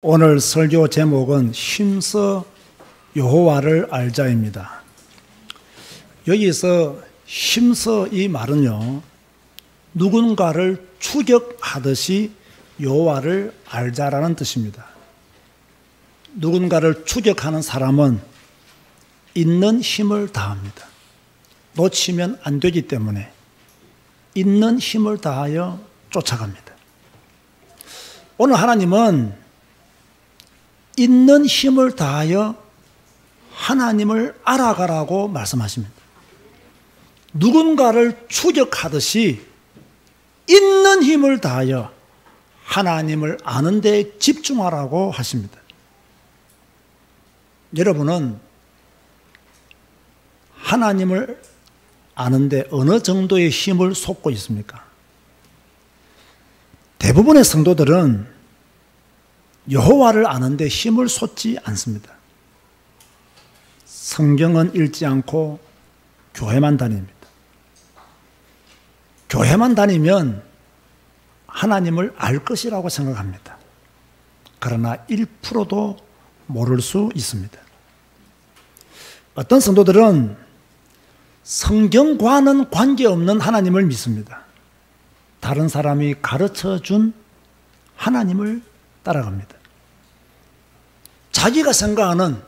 오늘 설교 제목은 힘써 여호와를 알자입니다. 여기서 힘써 이 말은요, 누군가를 추격하듯이 여호와를 알자라는 뜻입니다. 누군가를 추격하는 사람은 있는 힘을 다합니다. 놓치면 안 되기 때문에 있는 힘을 다하여 쫓아갑니다. 오늘 하나님은 있는 힘을 다하여 하나님을 알아가라고 말씀하십니다. 누군가를 추격하듯이 있는 힘을 다하여 하나님을 아는 데 집중하라고 하십니다. 여러분은 하나님을 아는데 어느 정도의 힘을 쏟고 있습니까? 대부분의 성도들은 여호와를 아는데 힘을 쏟지 않습니다. 성경은 읽지 않고 교회만 다닙니다. 교회만 다니면 하나님을 알 것이라고 생각합니다. 그러나 1%도 모를 수 있습니다. 어떤 성도들은 성경과는 관계없는 하나님을 믿습니다. 다른 사람이 가르쳐준 하나님을 따라갑니다. 자기가 생각하는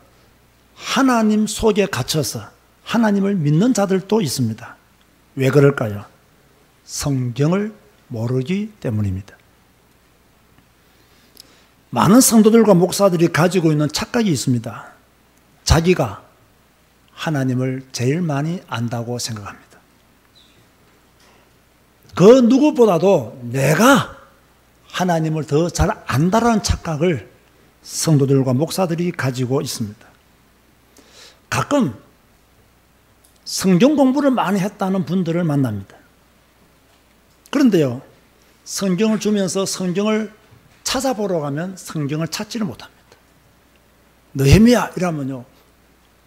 하나님 속에 갇혀서 하나님을 믿는 자들도 있습니다. 왜 그럴까요? 성경을 모르기 때문입니다. 많은 성도들과 목사들이 가지고 있는 착각이 있습니다. 자기가 하나님을 제일 많이 안다고 생각합니다. 그 누구보다도 내가 하나님을 더 잘 안다라는 착각을 성도들과 목사들이 가지고 있습니다. 가끔 성경 공부를 많이 했다는 분들을 만납니다. 그런데요, 성경을 주면서 성경을 찾아보러 가면 성경을 찾지를 못합니다. 느헤미야 이라면요,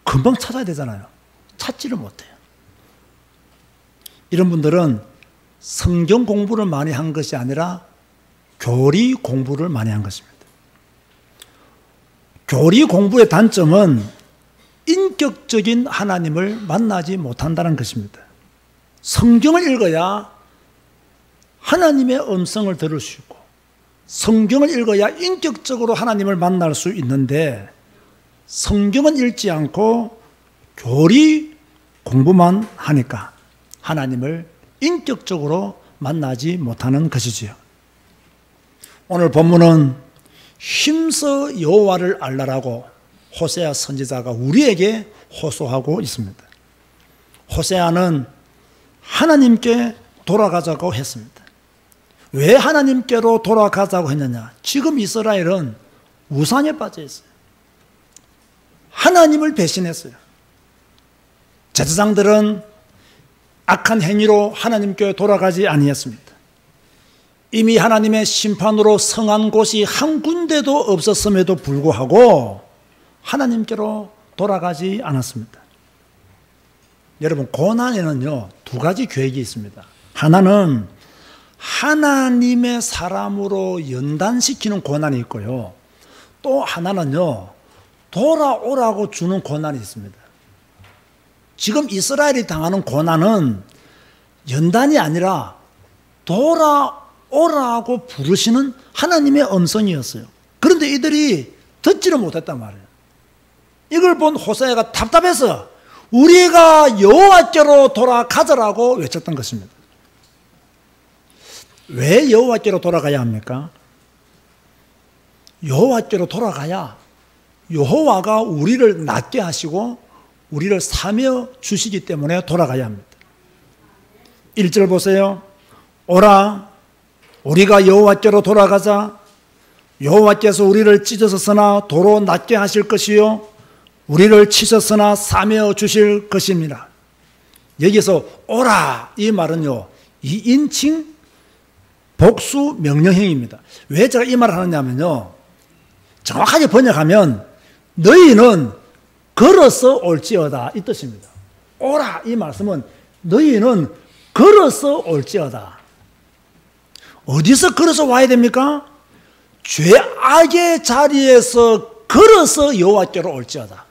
금방 찾아야 되잖아요. 찾지를 못해요. 이런 분들은 성경 공부를 많이 한 것이 아니라 교리 공부를 많이 한 것입니다. 교리 공부의 단점은 인격적인 하나님을 만나지 못한다는 것입니다. 성경을 읽어야 하나님의 음성을 들을 수 있고, 성경을 읽어야 인격적으로 하나님을 만날 수 있는데, 성경은 읽지 않고 교리 공부만 하니까 하나님을 인격적으로 만나지 못하는 것이지요. 오늘 본문은 힘써 여호와를 알라라고 호세아 선지자가 우리에게 호소하고 있습니다. 호세아는 하나님께 돌아가자고 했습니다. 왜 하나님께로 돌아가자고 했느냐? 지금 이스라엘은 우상에 빠져 있어요. 하나님을 배신했어요. 제사장들은 악한 행위로 하나님께 돌아가지 아니했습니다. 이미 하나님의 심판으로 성한 곳이 한 군데도 없었음에도 불구하고 하나님께로 돌아가지 않았습니다. 여러분, 고난에는요, 두 가지 계획이 있습니다. 하나는 하나님의 사람으로 연단시키는 고난이 있고요, 또 하나는요, 돌아오라고 주는 고난이 있습니다. 지금 이스라엘이 당하는 고난은 연단이 아니라 돌아오라고 부르시는 하나님의 음성이었어요. 그런데 이들이 듣지를 못했단 말이에요. 이걸 본 호세아가 답답해서 우리가 여호와께로 돌아가자라고 외쳤던 것입니다. 왜 여호와께로 돌아가야 합니까? 여호와께로 돌아가야 여호와가 우리를 낫게 하시고 우리를 사며 주시기 때문에 돌아가야 합니다. 1절 보세요. 오라, 우리가 여호와께로 돌아가자. 여호와께서 우리를 찢으셨으나 도로 낫게 하실 것이요, 우리를 치셨으나 사며 주실 것입니다. 여기서 오라 이 말은요, 2인칭 복수 명령형입니다. 왜 제가 이 말을 하느냐면요, 정확하게 번역하면 너희는 걸어서 올지어다 이 뜻입니다. 오라 이 말씀은 너희는 걸어서 올지어다. 어디서 걸어서 와야 됩니까? 죄악의 자리에서 걸어서 여호와께로 올지어다.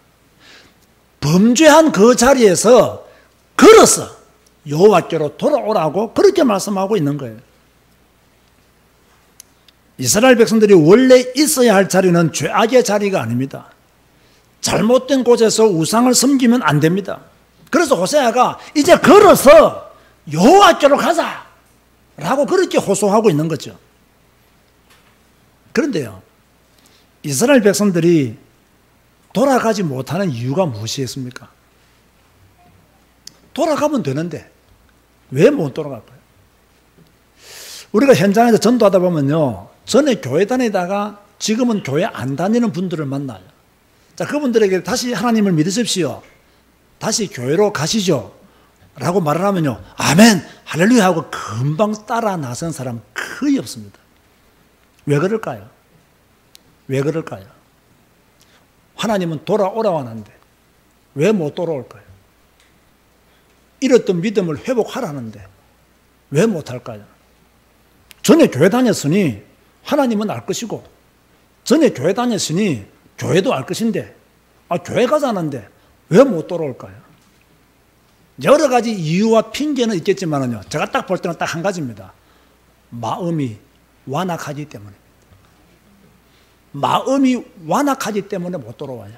범죄한 그 자리에서 걸어서 여호와께로 돌아오라고 그렇게 말씀하고 있는 거예요. 이스라엘 백성들이 원래 있어야 할 자리는 죄악의 자리가 아닙니다. 잘못된 곳에서 우상을 섬기면 안 됩니다. 그래서 호세아가 이제 걸어서 여호와께로 가자 라고 그렇게 호소하고 있는 거죠. 그런데요, 이스라엘 백성들이 돌아가지 못하는 이유가 무엇이겠습니까? 돌아가면 되는데 왜 못 돌아갈까요? 우리가 현장에서 전도하다 보면요, 전에 교회 다니다가 지금은 교회 안 다니는 분들을 만나요. 자, 그분들에게 다시 하나님을 믿으십시오, 다시 교회로 가시죠 라고 말을 하면요, 아멘 할렐루야 하고 금방 따라 나선 사람 거의 없습니다. 왜 그럴까요? 왜 그럴까요? 하나님은 돌아오라고 하는데 왜 못 돌아올까요? 잃었던 믿음을 회복하라는데 왜 못할까요? 전에 교회 다녔으니 하나님은 알 것이고, 전에 교회 다녔으니 교회도 알 것인데, 교회 가자는데 왜 못 돌아올까요? 여러 가지 이유와 핑계는 있겠지만요, 제가 딱 볼 때는 딱 한 가지입니다. 마음이 완악하기 때문에. 마음이 완악하기 때문에 못 돌아와요.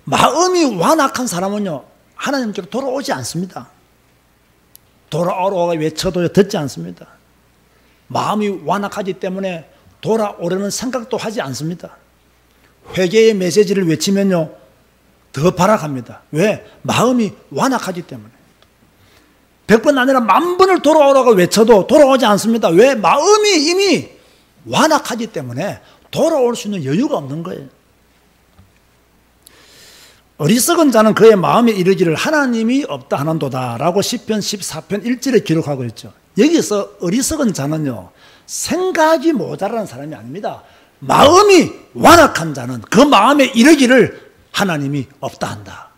마음이 완악한 사람은요, 하나님께로 돌아오지 않습니다. 돌아오라고 외쳐도 듣지 않습니다. 마음이 완악하기 때문에 돌아오려는 생각도 하지 않습니다. 회개의 메시지를 외치면요, 더 발악합니다. 왜? 마음이 완악하기 때문에. 100번 아니라 10,000번을 돌아오라고 외쳐도 돌아오지 않습니다. 왜? 마음이 이미 완악하기 때문에 돌아올 수 있는 여유가 없는 거예요. 어리석은 자는 그의 마음에 이르기를 하나님이 없다 하는도다 라고 시편 14편 1절에 기록하고 있죠. 여기서 어리석은 자는요, 생각이 모자라는 사람이 아닙니다. 마음이 완악한 자는 그 마음에 이르기를 하나님이 없다 한다.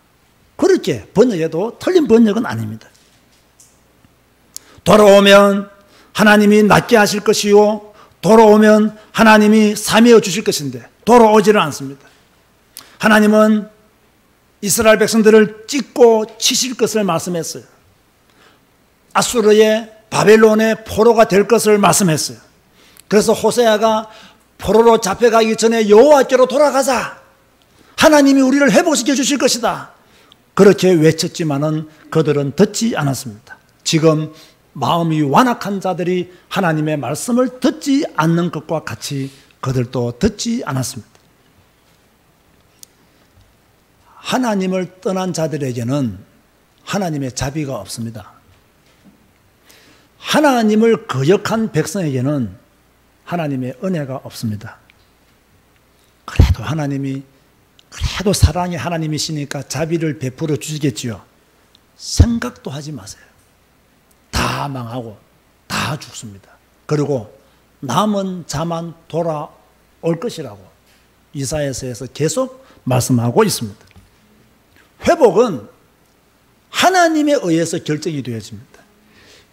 그렇게 번역해도 틀린 번역은 아닙니다. 돌아오면 하나님이 낫게 하실 것이요, 돌아오면 하나님이 사미어 주실 것인데 돌아오지를 않습니다. 하나님은 이스라엘 백성들을 찢고 치실 것을 말씀했어요. 아수르의 바벨론의 포로가 될 것을 말씀했어요. 그래서 호세아가 포로로 잡혀가기 전에 여호와께로 돌아가자, 하나님이 우리를 회복시켜 주실 것이다, 그렇게 외쳤지만은 그들은 듣지 않았습니다. 지금 마음이 완악한 자들이 하나님의 말씀을 듣지 않는 것과 같이 그들도 듣지 않았습니다. 하나님을 떠난 자들에게는 하나님의 자비가 없습니다. 하나님을 거역한 백성에게는 하나님의 은혜가 없습니다. 그래도 하나님이, 그래도 사랑의 하나님이시니까 자비를 베풀어 주시겠지요. 생각도 하지 마세요. 다 망하고 다 죽습니다. 그리고 남은 자만 돌아올 것이라고 이사야서에서 계속 말씀하고 있습니다. 회복은 하나님에 의해서 결정이 되어집니다.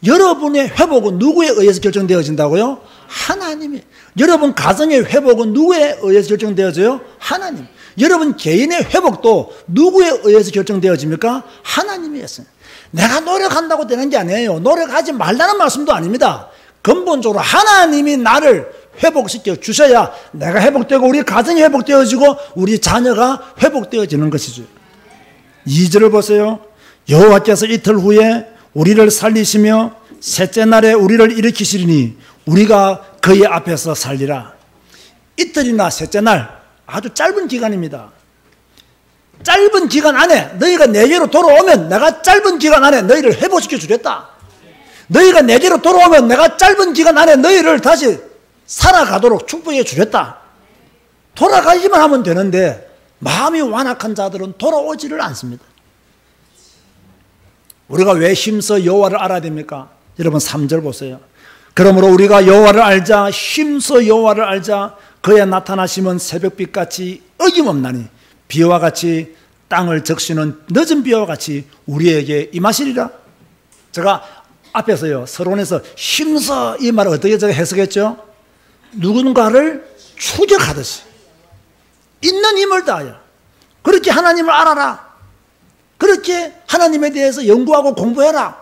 여러분의 회복은 누구에 의해서 결정되어진다고요? 하나님이. 여러분 가정의 회복은 누구에 의해서 결정되어져요? 하나님. 여러분 개인의 회복도 누구에 의해서 결정되어집니까? 하나님에 의해서. 내가 노력한다고 되는 게 아니에요. 노력하지 말라는 말씀도 아닙니다. 근본적으로 하나님이 나를 회복시켜 주셔야 내가 회복되고 우리 가정이 회복되어지고 우리 자녀가 회복되어지는 것이죠. 2절을 보세요. 여호와께서 이틀 후에 우리를 살리시며 셋째 날에 우리를 일으키시리니 우리가 그의 앞에서 살리라. 이틀이나 셋째 날, 아주 짧은 기간입니다. 짧은 기간 안에 너희가 내게로 돌아오면 내가 짧은 기간 안에 너희를 회복시켜 주겠다. 너희가 내게로 돌아오면 내가 짧은 기간 안에 너희를 다시 살아가도록 축복해 주겠다. 돌아가기만 하면 되는데 마음이 완악한 자들은 돌아오지를 않습니다. 우리가 왜 힘써 여호와를 알아야 됩니까? 여러분 3절 보세요. 그러므로 우리가 여호와를 알자, 힘써 여호와를 알자. 그의 나타나심은 새벽빛같이 어김없나니 비와 같이 땅을 적시는 늦은 비와 같이 우리에게 임하시리라. 제가 앞에서요 서론에서 힘써 이 말을 어떻게 제가 해석했죠? 누군가를 추격하듯이 있는 힘을 다하여 그렇게 하나님을 알아라. 그렇게 하나님에 대해서 연구하고 공부해라.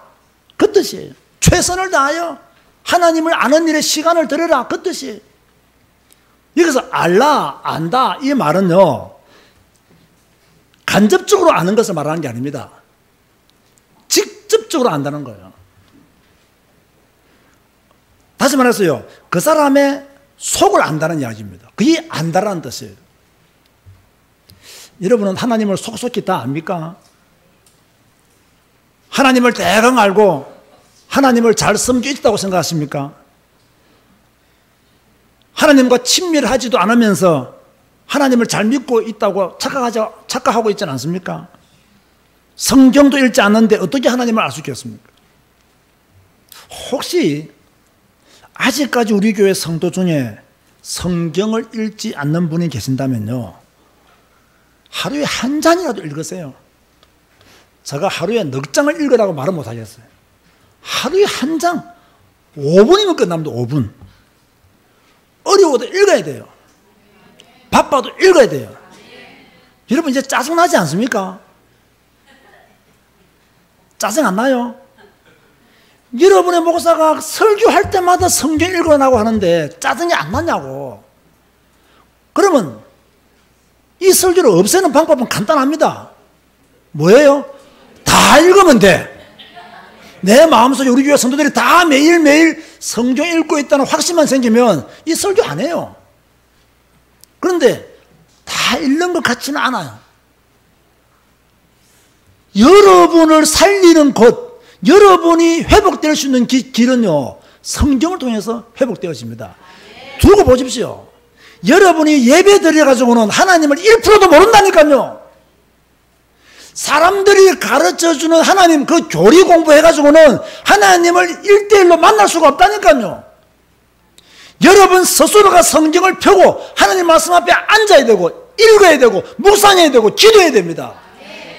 그 뜻이에요. 최선을 다하여 하나님을 아는 일에 시간을 들여라. 그 뜻이에요. 여기서 알라, 안다 이 말은요, 간접적으로 아는 것을 말하는 게 아닙니다. 직접적으로 안다는 거예요. 다시 말해서요, 그 사람의 속을 안다는 이야기입니다. 그게 안다라는 뜻이에요. 여러분은 하나님을 속속히 다 압니까? 하나님을 대강 알고 하나님을 잘 섬겨 있다고 생각하십니까? 하나님과 친밀하지도 않으면서 하나님을 잘 믿고 있다고 착각하고 있지 않습니까? 성경도 읽지 않는데 어떻게 하나님을 알 수 있겠습니까? 혹시 아직까지 우리 교회 성도 중에 성경을 읽지 않는 분이 계신다면요, 하루에 한 잔이라도 읽으세요. 제가 하루에 넉 장을 읽으라고 말은 못하겠어요. 하루에 한 장, 5분이면 끝납니다. 5분. 어려워도 읽어야 돼요. 바빠도 읽어야 돼요. 여러분 이제 짜증나지 않습니까? 짜증 안 나요? 여러분의 목사가 설교할 때마다 성경 읽으라고 하는데 짜증이 안 나냐고. 그러면 이 설교를 없애는 방법은 간단합니다. 뭐예요? 다 읽으면 돼. 내 마음속에 우리 교회 성도들이 다 매일매일 성경 읽고 있다는 확신만 생기면 이 설교 안 해요. 그런데 다 읽는 것 같지는 않아요. 여러분을 살리는 곳, 여러분이 회복될 수 있는 길은요, 성경을 통해서 회복되어집니다. 두고 보십시오. 여러분이 예배 드려가지고는 하나님을 1%도 모른다니까요. 사람들이 가르쳐주는 하나님 그 교리 공부해가지고는 하나님을 1대1로 만날 수가 없다니까요. 여러분 스스로가 성경을 펴고 하나님 말씀 앞에 앉아야 되고 읽어야 되고 묵상해야 되고 기도해야 됩니다.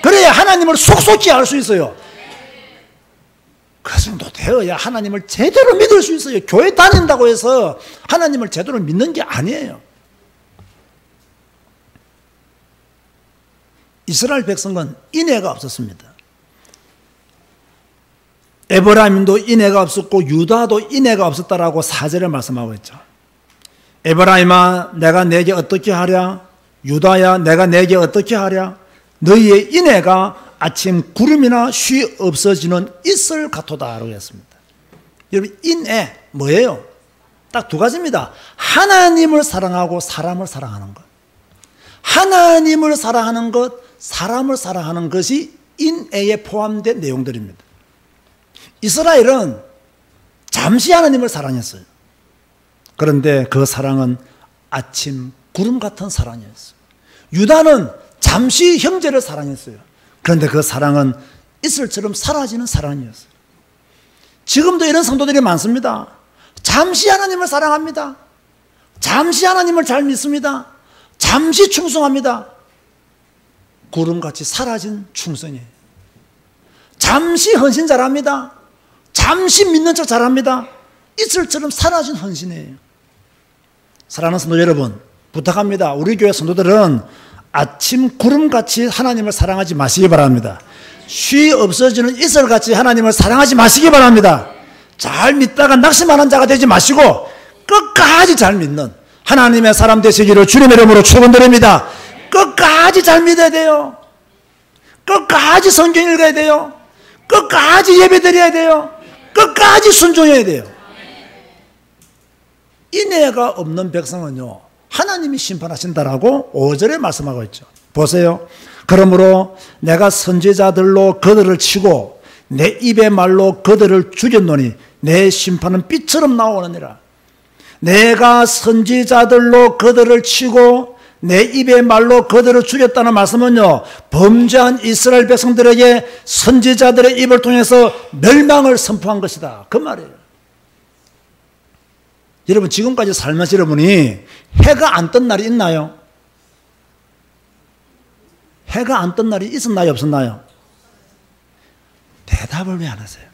그래야 하나님을 속속히 알 수 있어요. 그 정도 되어야 하나님을 제대로 믿을 수 있어요. 교회 다닌다고 해서 하나님을 제대로 믿는 게 아니에요. 이스라엘 백성은 인애가 없었습니다. 에브라임도 인애가 없었고 유다도 인애가 없었다라고 4절에 말씀하고 있죠. 에브라임아 내가 내게 어떻게 하랴? 유다야 내가 내게 어떻게 하랴? 너희의 인애가 아침 구름이나 쉬 없어지는 이슬 같도다 라고 했습니다. 여러분 인애 뭐예요? 딱 두 가지입니다. 하나님을 사랑하고 사람을 사랑하는 것. 하나님을 사랑하는 것, 사람을 사랑하는 것이 인애에 포함된 내용들입니다. 이스라엘은 잠시 하나님을 사랑했어요. 그런데 그 사랑은 아침 구름 같은 사랑이었어요. 유다는 잠시 형제를 사랑했어요. 그런데 그 사랑은 이슬처럼 사라지는 사랑이었어요. 지금도 이런 성도들이 많습니다. 잠시 하나님을 사랑합니다. 잠시 하나님을 잘 믿습니다. 잠시 충성합니다. 구름같이 사라진 충성이에요. 잠시 헌신 잘합니다. 잠시 믿는 척 잘합니다. 이슬처럼 사라진 헌신이에요. 사랑하는 성도 여러분, 부탁합니다. 우리 교회 성도들은 아침 구름같이 하나님을 사랑하지 마시기 바랍니다. 쉬 없어지는 이슬같이 하나님을 사랑하지 마시기 바랍니다. 잘 믿다가 낙심하는 자가 되지 마시고 끝까지 잘 믿는 하나님의 사람 되시기를 주님의 이름으로 축원드립니다. 끝까지 잘 믿어야 돼요. 끝까지 성경 읽어야 돼요. 끝까지 예배 드려야 돼요. 끝까지 순종해야 돼요. 인애가 없는 백성은요, 하나님이 심판하신다라고 5절에 말씀하고 있죠. 보세요. 그러므로 내가 선지자들로 그들을 치고 내 입의 말로 그들을 죽였노니 내 심판은 빛처럼 나오느니라. 내가 선지자들로 그들을 치고 내 입의 말로 그들을 죽였다는 말씀은요, 범죄한 이스라엘 백성들에게 선지자들의 입을 통해서 멸망을 선포한 것이다, 그 말이에요. 여러분 지금까지 살면서 여러분이 해가 안 뜬 날이 있나요? 해가 안 뜬 날이 있었나요, 없었나요? 대답을 왜 안 하세요?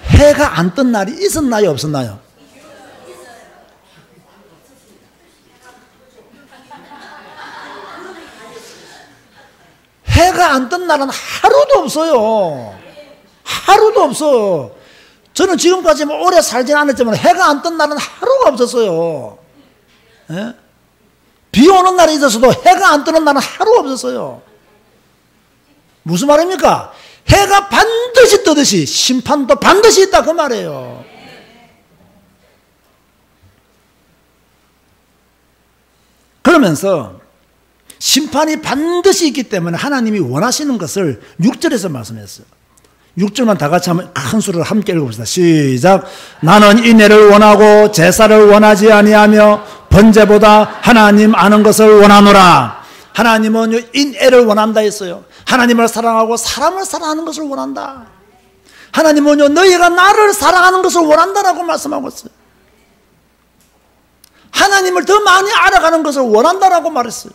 해가 안 뜬 날이 있었나요, 없었나요? 해가 안 뜬 날은 하루도 없어요. 하루도 없어. 저는 지금까지 뭐 오래 살진 않았지만 해가 안 뜬 날은 하루가 없었어요. 예? 비 오는 날이 있었어도 해가 안 뜨는 날은 하루가 없었어요. 무슨 말입니까? 해가 반드시 뜨듯이 심판도 반드시 있다 그 말이에요. 그러면서 심판이 반드시 있기 때문에 하나님이 원하시는 것을 6절에서 말씀했어요. 6절만 다 같이 한번 큰 소리로 함께 읽어봅시다. 시작. 나는 인애를 원하고 제사를 원하지 아니하며 번제보다 하나님 아는 것을 원하노라. 하나님은 인애를 원한다 했어요. 하나님을 사랑하고 사람을 사랑하는 것을 원한다. 하나님은 너희가 나를 사랑하는 것을 원한다라고 말씀하고 있어요. 하나님을 더 많이 알아가는 것을 원한다라고 말했어요.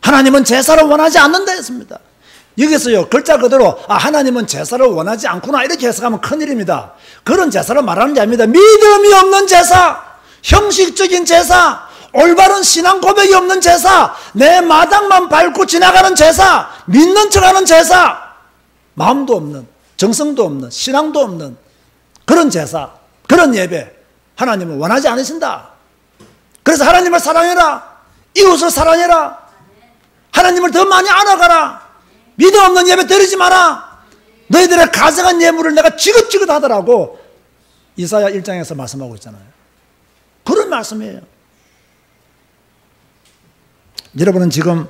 하나님은 제사를 원하지 않는다 했습니다. 여기서요 글자 그대로 하나님은 제사를 원하지 않구나 이렇게 해석하면 큰일입니다. 그런 제사를 말하는 게 아닙니다. 믿음이 없는 제사, 형식적인 제사, 올바른 신앙 고백이 없는 제사, 내 마당만 밟고 지나가는 제사, 믿는 척하는 제사, 마음도 없는, 정성도 없는, 신앙도 없는 그런 제사, 그런 예배 하나님은 원하지 않으신다. 그래서 하나님을 사랑해라, 이웃을 사랑해라, 하나님을 더 많이 알아가라, 믿음 없는 예배 드리지 마라, 너희들의 가증한 예물을 내가 지긋지긋하더라고 이사야 1장에서 말씀하고 있잖아요. 그런 말씀이에요. 여러분은 지금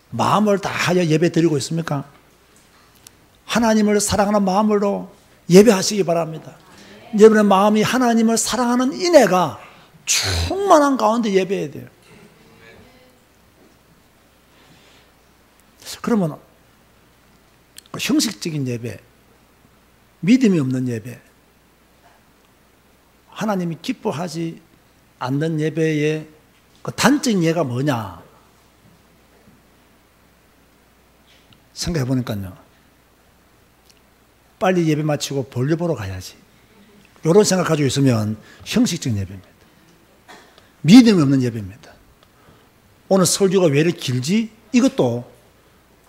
마음을 다하여 예배 드리고 있습니까? 하나님을 사랑하는 마음으로 예배하시기 바랍니다. 여러분의 마음이 하나님을 사랑하는 인애가 충만한 가운데 예배해야 돼요. 그러면 형식적인 예배, 믿음이 없는 예배, 하나님이 기뻐하지 않는 예배의 그 단적인 예가 뭐냐 생각해 보니까요, 빨리 예배 마치고 볼일 보러 가야지 이런 생각 가지고 있으면 형식적인 예배입니다. 믿음이 없는 예배입니다. 오늘 설교가 왜 이렇게 길지? 이것도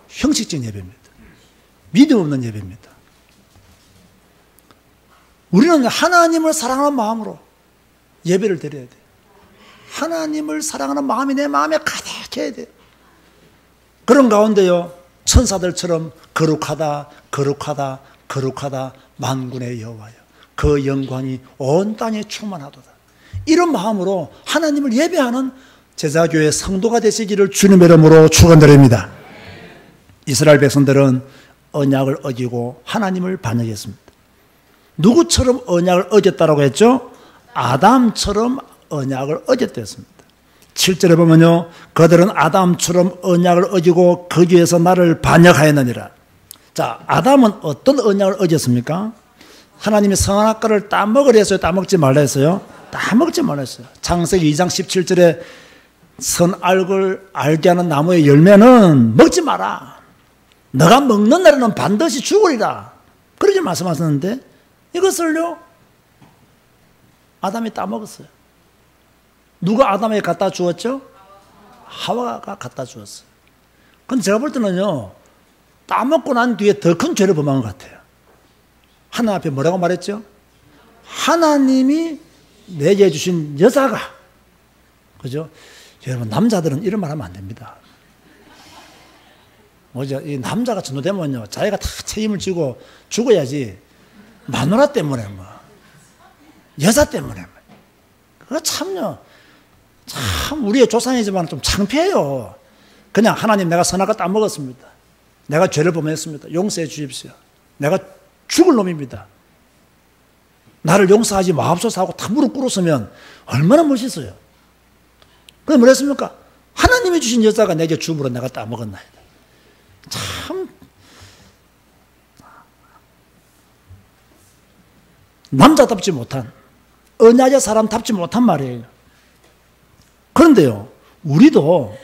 형식적인 예배입니다. 믿음 없는 예배입니다. 우리는 하나님을 사랑하는 마음으로 예배를 드려야 돼요. 하나님을 사랑하는 마음이 내 마음에 가득해야 돼요. 그런 가운데요 천사들처럼 거룩하다 거룩하다 거룩하다 만군의 여호와여 그 영광이 온 땅에 충만하도다. 이런 마음으로 하나님을 예배하는 제자교회 성도가 되시기를 주님의 이름으로 축원드립니다. 이스라엘 백성들은 언약을 어기고 하나님을 반역했습니다. 누구처럼 언약을 어겼다라고 했죠? 아담처럼 언약을 어겼다 했습니다. 7절에 보면요, 그들은 아담처럼 언약을 어기고 거기에서 나를 반역하였느니라. 자, 아담은 어떤 언약을 어겼습니까? 하나님이 선악과를 따먹으라 했어요? 따먹지 말라 했어요? 따먹지 말라 했어요. 창세기 2장 17절에 선악을 알게 하는 나무의 열매는 먹지 마라. 너가 먹는 날에는 반드시 죽으리라. 그렇게 말씀하셨는데 이것을요 아담이 따먹었어요. 누가 아담에게 갖다 주었죠? 하와가 갖다 주었어요. 근데 제가 볼 때는요 따먹고 난 뒤에 더 큰 죄를 범한 것 같아요. 하나님 앞에 뭐라고 말했죠? 하나님이 내게 주신 여자가, 그죠? 여러분 남자들은 이런 말 하면 안 됩니다. 뭐죠? 이 남자가 전도되면요 자기가 다 책임을 지고 죽어야지 마누라 때문에 뭐 여자 때문에 뭐. 그거 참요 참 우리의 조상이지만 좀 창피해요. 그냥 하나님 내가 선악과 따먹었습니다. 내가 죄를 범했습니다. 용서해 주십시오. 내가 죽을 놈입니다. 나를 용서하지 마옵소서 하고 다 무릎 꿇었으면 얼마나 멋있어요. 그래서 뭐랬습니까? 하나님이 주신 여자가 내게 주므로 내가 따먹었나이다. 참 남자답지 못한 언약의 사람답지 못한 말이에요. 그런데요 우리도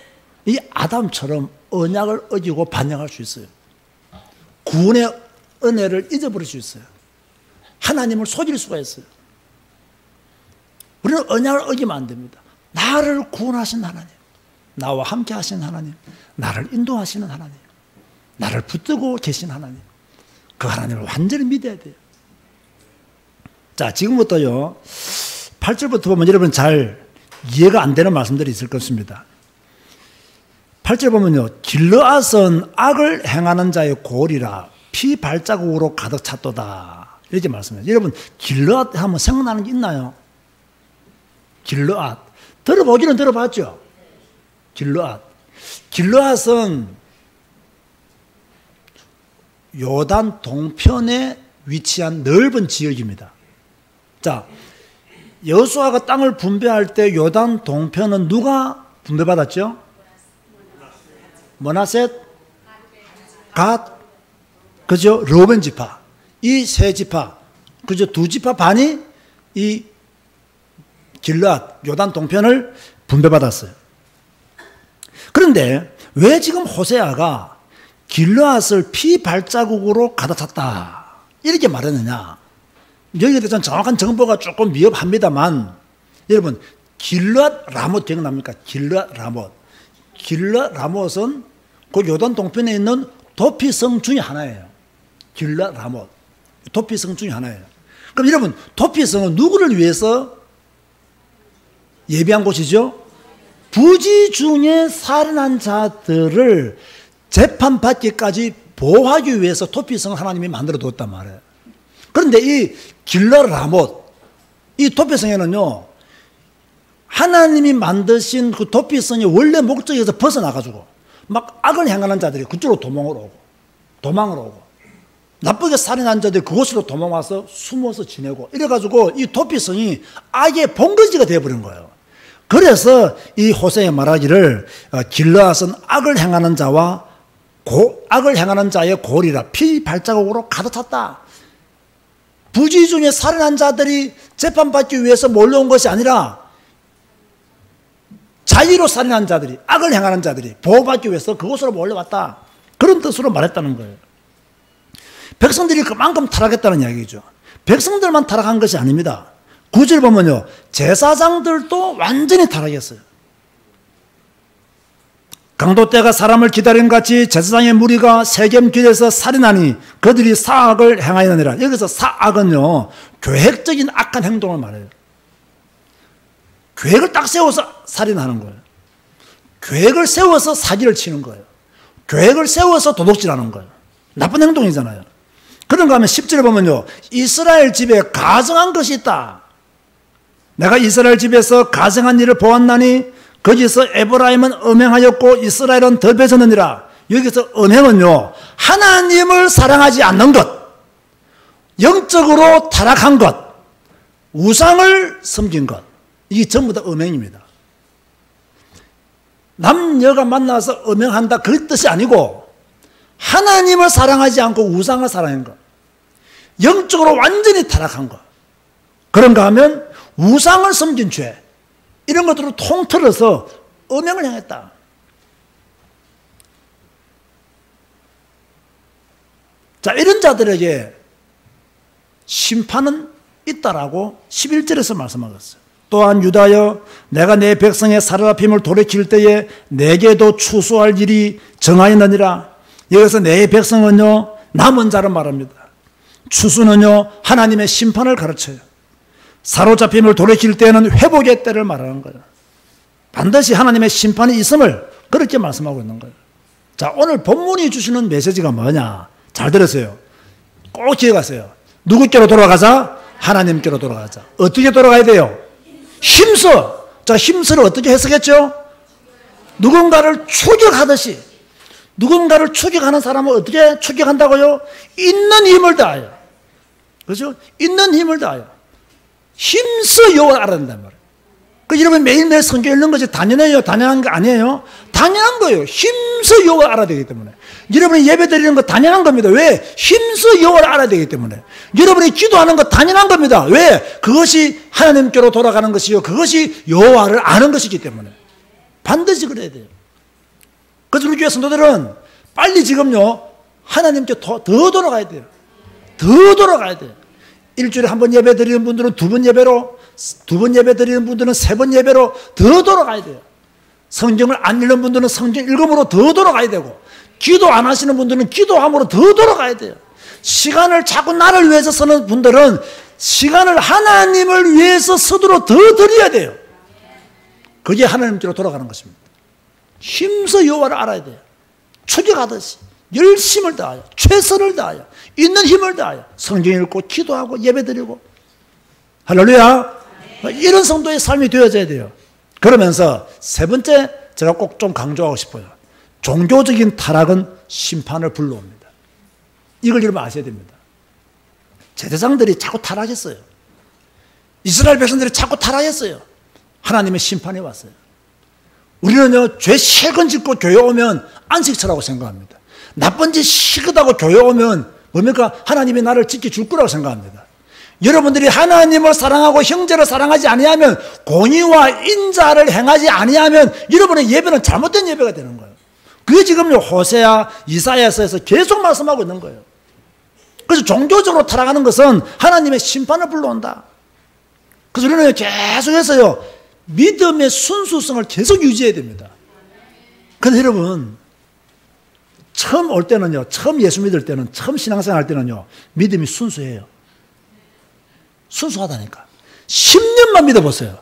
이 아담처럼 언약을 어기고 반역할 수 있어요. 구원의 은혜를 잊어버릴 수 있어요. 하나님을 속일 수가 있어요. 우리는 언약을 어기면 안 됩니다. 나를 구원하신 하나님, 나와 함께 하시는 하나님, 나를 인도하시는 하나님, 나를 붙들고 계신 하나님, 그 하나님을 완전히 믿어야 돼요. 자, 지금부터요 8절부터 보면 여러분 잘 이해가 안 되는 말씀들이 있을 것입니다. 8절 보면요, 길르앗은 악을 행하는 자의 골이라 피 발자국으로 가득 찼도다, 이렇게 말씀해요. 여러분 길르앗 하면 생각나는 게 있나요? 길르앗 들어보기는 들어봤죠. 길르앗은 요단 동편에 위치한 넓은 지역입니다. 자, 여호수아가 땅을 분배할 때 요단 동편은 누가 분배받았죠? 므낫셋, 갓, 그죠? 르우벤 지파. 이 세 지파, 그죠? 두 지파 반이 이 길르앗, 요단 동편을 분배받았어요. 그런데 왜 지금 호세아가 길르앗을 피 발자국으로 가득 찼다 이렇게 말했느냐? 여기에 대해서는 정확한 정보가 조금 미흡합니다만, 여러분 길르앗 라못 기억납니까? 길르앗 라못은 그 요단 동편에 있는 도피성 중에 하나예요. 길르앗 라못, 도피성 중에 하나예요. 그럼 여러분 도피성은 누구를 위해서 예비한 곳이죠? 부지 중에 살인한 자들을 재판받기까지 보호하기 위해서 도피성을 하나님이 만들어 뒀단 말이에요. 그런데 이 길르앗 라못, 이 도피성에는요 하나님이 만드신 그 도피성의 원래 목적에서 벗어나가지고 막 악을 행하는 자들이 그쪽으로 도망을 오고 나쁘게 살인한 자들이 그곳으로 도망와서 숨어서 지내고 이래가지고 이 도피성이 악의 본거지가 되어버린 거예요. 그래서 이 호세에 말하기를 길르앗은 악을 행하는 자의 골이라 피 발자국으로 가득 찼다. 부지 중에 살인한 자들이 재판받기 위해서 몰려온 것이 아니라 자의로 살인한 자들이, 악을 행하는 자들이 보호받기 위해서 그곳으로 몰려왔다, 그런 뜻으로 말했다는 거예요. 백성들이 그만큼 타락했다는 이야기죠. 백성들만 타락한 것이 아닙니다. 9절 보면요, 제사장들도 완전히 타락했어요. 강도 때가 사람을 기다린 같이 제사장의 무리가 세겜 길에서 살인하니 그들이 사악을 행하였느니라. 여기서 사악은요 계획적인 악한 행동을 말해요. 계획을 딱 세워서 살인하는 거예요. 계획을 세워서 사기를 치는 거예요. 계획을 세워서 도둑질하는 거예요. 나쁜 행동이잖아요. 그런가 하면 10절에 보면요, 이스라엘 집에 가증한 것이 있다. 내가 이스라엘 집에서 가증한 일을 보았나니 거기서 에브라임은 음행하였고 이스라엘은 덜 뺏었느니라. 여기서 음행은요 하나님을 사랑하지 않는 것, 영적으로 타락한 것, 우상을 섬긴 것, 이게 전부 다 음행입니다. 남녀가 만나서 음행한다 그 뜻이 아니고 하나님을 사랑하지 않고 우상을 사랑한 것, 영적으로 완전히 타락한 것. 그런가 하면 우상을 섬긴 죄, 이런 것들을 통틀어서 음행을 행했다. 자, 이런 자들에게 심판은 있다라고 11절에서 말씀하셨어요. 또한 유다여, 내가 내 백성의 사르라핌을 돌이킬 때에 내게도 추수할 일이 정하였느니라. 여기서 내 백성은요 남은 자를 말합니다. 추수는요 하나님의 심판을 가르쳐요. 사로잡힘을 돌이킬 때는 회복의 때를 말하는 거예요. 반드시 하나님의 심판이 있음을 그렇게 말씀하고 있는 거예요. 자, 오늘 본문이 주시는 메시지가 뭐냐? 잘 들으세요. 꼭 기억하세요. 누구께로 돌아가자? 하나님께로 돌아가자. 어떻게 돌아가야 돼요? 힘써. 자, 힘써를 어떻게 해석했죠? 누군가를 추격하듯이. 누군가를 추격하는 사람은 어떻게 추격한다고요? 있는 힘을 다하여. 그렇죠? 있는 힘을 다하여. 힘써 여호와를 알아야 된단 말이에요. 그 여러분 매일매일 성경 읽는 것이 당연해요? 당연한 거 아니에요? 당연한 거예요. 힘써 여호와를 알아야 되기 때문에. 여러분이 예배 드리는 거 당연한 겁니다. 왜? 힘써 여호와를 알아야 되기 때문에. 여러분이 기도하는 거 당연한 겁니다. 왜? 그것이 하나님께로 돌아가는 것이요, 그것이 여호와를 아는 것이기 때문에. 반드시 그래야 돼요. 그래서 우리 교회 성도들은 빨리 지금요 하나님께 더 돌아가야 돼요. 더 돌아가야 돼요. 일주일에 한 번 예배 드리는 분들은 두 번 예배로, 두 번 예배 드리는 분들은 세 번 예배로 더 돌아가야 돼요. 성경을 안 읽는 분들은 성경 읽음으로 더 돌아가야 되고, 기도 안 하시는 분들은 기도함으로 더 돌아가야 돼요. 시간을 자꾸 나를 위해서 쓰는 분들은 시간을 하나님을 위해서 쓰도록 더 드려야 돼요. 그게 하나님께로 돌아가는 것입니다. 힘써 여호와를 알아야 돼요. 추격하듯이 열심을 다하여, 최선을 다하여, 있는 힘을 다하여 성경 읽고 기도하고 예배드리고, 할렐루야. 이런 성도의 삶이 되어져야 돼요. 그러면서 세 번째, 제가 꼭 좀 강조하고 싶어요. 종교적인 타락은 심판을 불러옵니다. 이걸 여러분 아셔야 됩니다. 제사장들이 자꾸 타락했어요. 이스라엘 백성들이 자꾸 타락했어요. 하나님의 심판이 왔어요. 우리는요, 죄 실컷 짓고 교회 오면 안식처라고 생각합니다. 나쁜 짓 시긋하고 교회 오면 뭡니까? 하나님이 나를 지켜줄 거라고 생각합니다. 여러분들이 하나님을 사랑하고 형제를 사랑하지 아니하면, 공의와 인자를 행하지 아니하면 여러분의 예배는 잘못된 예배가 되는 거예요. 그게 지금 호세아, 이사야서에서 계속 말씀하고 있는 거예요. 그래서 종교적으로 타락하는 것은 하나님의 심판을 불러온다. 그래서 우리는 계속해서요, 믿음의 순수성을 계속 유지해야 됩니다. 그런데 여러분, 처음 올 때는요, 처음 예수 믿을 때는, 처음 신앙생활 할 때는요, 믿음이 순수해요. 순수하다니까. 10년만 믿어보세요.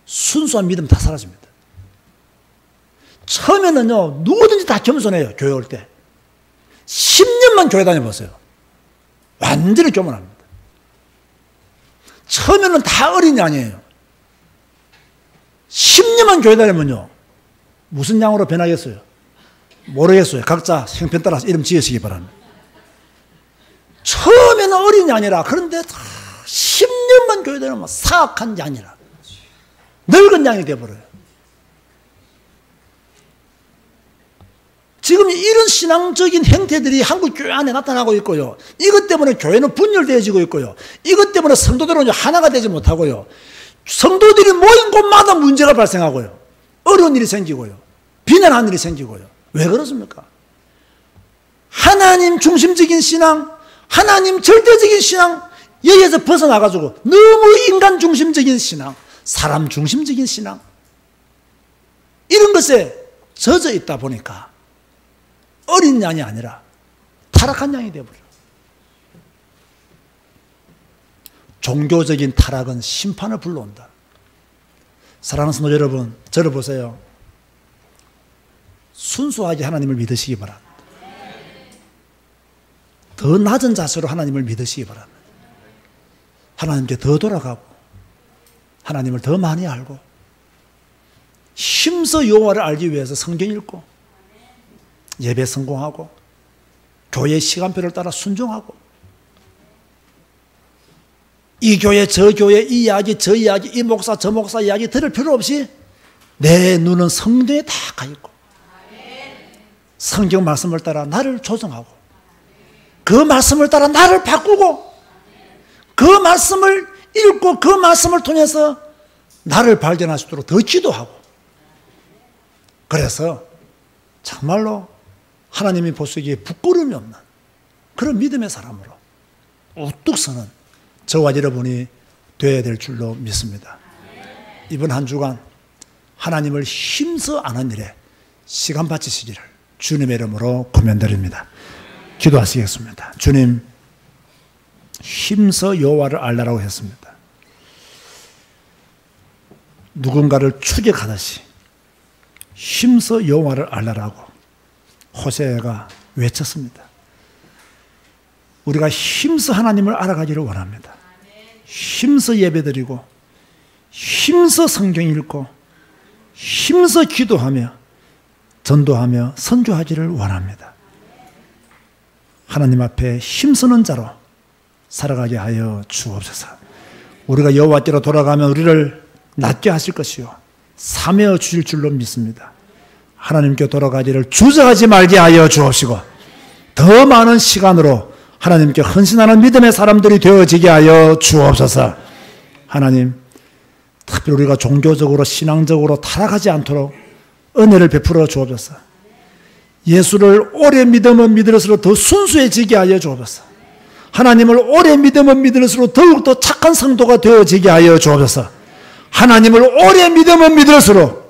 순수한 믿음 다 사라집니다. 처음에는요, 누구든지 다 겸손해요, 교회 올 때. 10년만 교회 다녀보세요. 완전히 교만합니다. 처음에는 다 어린 양이에요. 10년만 교회 다니면요, 무슨 양으로 변하겠어요? 모르겠어요. 각자 형편 따라서 이름 지으시기 바랍니다. 처음에는 어린 양이라. 그런데 10년만 교회 다니면 사악한 양이라. 늙은 양이 되어버려요. 지금 이런 신앙적인 행태들이 한국 교회 안에 나타나고 있고요. 이것 때문에 교회는 분열되어지고 있고요. 이것 때문에 성도들은 하나가 되지 못하고요. 성도들이 모인 곳마다 문제가 발생하고요. 어려운 일이 생기고요. 비난하는 일이 생기고요. 왜 그렇습니까? 하나님 중심적인 신앙, 하나님 절대적인 신앙, 여기에서 벗어나가지고 너무 인간 중심적인 신앙, 사람 중심적인 신앙, 이런 것에 젖어 있다 보니까 어린 양이 아니라 타락한 양이 되어버려요. 종교적인 타락은 심판을 불러온다. 사랑하는 성도 여러분, 저를 보세요. 순수하게 하나님을 믿으시기 바랍니다. 더 낮은 자세로 하나님을 믿으시기 바랍니다. 하나님께 더 돌아가고, 하나님을 더 많이 알고, 힘써 여호와를 알기 위해서 성경 읽고, 예배 성공하고, 교회 시간표를 따라 순종하고, 이 교회 저 교회 이 이야기 저 이야기 이 목사 저 목사 이야기 들을 필요 없이 내 눈은 성경에 다 가있고, 성경 말씀을 따라 나를 조정하고, 그 말씀을 따라 나를 바꾸고, 그 말씀을 읽고 그 말씀을 통해서 나를 발견할 수 있도록 더 기도하고, 그래서 정말로 하나님이 보시기에 부끄러움이 없는 그런 믿음의 사람으로 우뚝 서는 저와 여러분이 되어야 될 줄로 믿습니다. 이번 한 주간 하나님을 힘써 아는 일에 시간 바치시기를 주님의 이름으로 권면드립니다. 기도하시겠습니다. 주님, 힘써 여호와를 알라라고 했습니다. 누군가를 추격하듯이 힘써 여호와를 알라라고 호세아가 외쳤습니다. 우리가 힘써 하나님을 알아가기를 원합니다. 힘써 예배드리고, 힘써 성경 읽고, 힘써 기도하며 전도하며 선교하기를 원합니다. 하나님 앞에 힘쓰는 자로 살아가게 하여 주옵소서. 우리가 여호와께로 돌아가면 우리를 낫게 하실 것이요 사매어 주실 줄로 믿습니다. 하나님께 돌아가기를 주저하지 말게 하여 주옵시고, 더 많은 시간으로 하나님께 헌신하는 믿음의 사람들이 되어지게 하여 주옵소서. 하나님, 특별히 우리가 종교적으로 신앙적으로 타락하지 않도록 은혜를 베풀어 주옵소서. 예수를 오래 믿으면 믿을수록 더 순수해지게 하여 주옵소서. 하나님을 오래 믿으면 믿을수록 더욱더 착한 성도가 되어지게 하여 주옵소서. 하나님을 오래 믿으면 믿을수록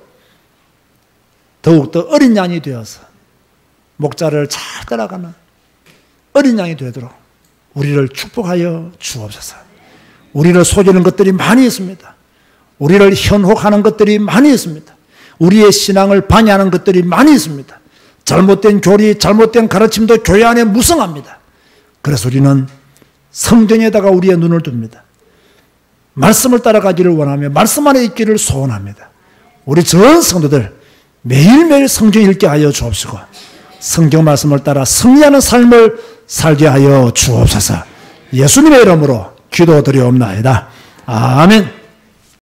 더욱더 어린 양이 되어서 목자를 잘 따라가는 어린 양이 되도록 우리를 축복하여 주옵소서. 우리를 속이는 것들이 많이 있습니다. 우리를 현혹하는 것들이 많이 있습니다. 우리의 신앙을 방해하는 것들이 많이 있습니다. 잘못된 교리, 잘못된 가르침도 교회 안에 무성합니다. 그래서 우리는 성경에다가 우리의 눈을 둡니다. 말씀을 따라가기를 원하며 말씀 안에 있기를 소원합니다. 우리 전 성도들 매일매일 성경 읽게 하여 주옵시고 성경 말씀을 따라 승리하는 삶을 살게 하여 주옵소서. 예수님의 이름으로 기도드리옵나이다. 아멘.